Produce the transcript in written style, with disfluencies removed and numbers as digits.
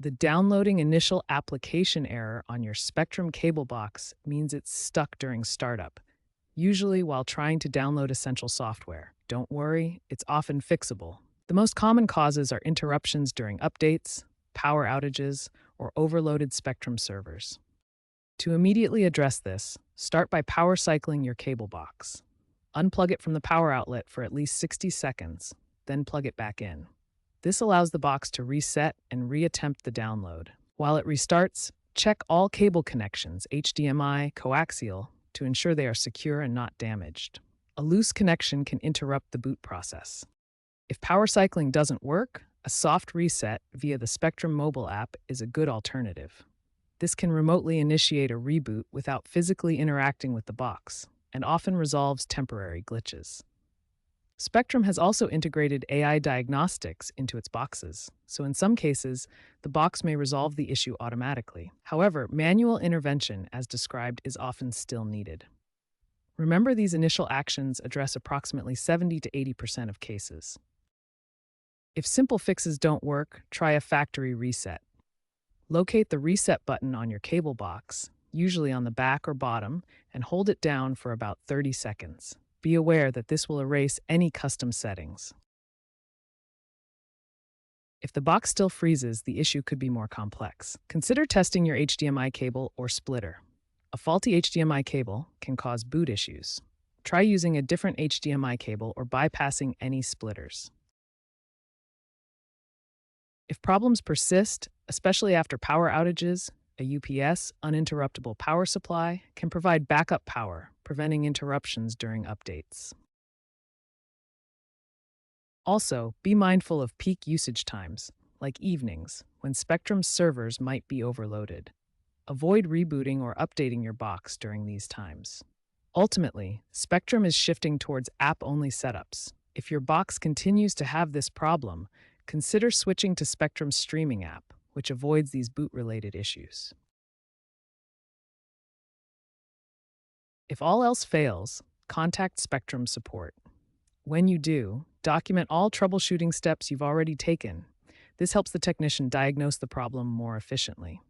The downloading initial application error on your Spectrum cable box means it's stuck during startup, usually while trying to download essential software. Don't worry, it's often fixable. The most common causes are interruptions during updates, power outages, or overloaded Spectrum servers. To immediately address this, start by power cycling your cable box. Unplug it from the power outlet for at least 60 seconds, then plug it back in. This allows the box to reset and reattempt the download. While it restarts, check all cable connections, HDMI, coaxial, to ensure they are secure and not damaged. A loose connection can interrupt the boot process. If power cycling doesn't work, a soft reset via the Spectrum mobile app is a good alternative. This can remotely initiate a reboot without physically interacting with the box, and often resolves temporary glitches. Spectrum has also integrated AI diagnostics into its boxes, so in some cases, the box may resolve the issue automatically. However, manual intervention, as described, is often still needed. Remember, these initial actions address approximately 70 to 80% of cases. If simple fixes don't work, try a factory reset. Locate the reset button on your cable box, usually on the back or bottom, and hold it down for about 30 seconds. Be aware that this will erase any custom settings. If the box still freezes, the issue could be more complex. Consider testing your HDMI cable or splitter. A faulty HDMI cable can cause boot issues. Try using a different HDMI cable or bypassing any splitters. If problems persist, especially after power outages, a UPS, uninterruptible power supply, can provide backup power, preventing interruptions during updates. Also, be mindful of peak usage times, like evenings, when Spectrum's servers might be overloaded. Avoid rebooting or updating your box during these times. Ultimately, Spectrum is shifting towards app-only setups. If your box continues to have this problem, consider switching to Spectrum's streaming app, which avoids these boot-related issues. If all else fails, contact Spectrum support. When you do, document all troubleshooting steps you've already taken. This helps the technician diagnose the problem more efficiently.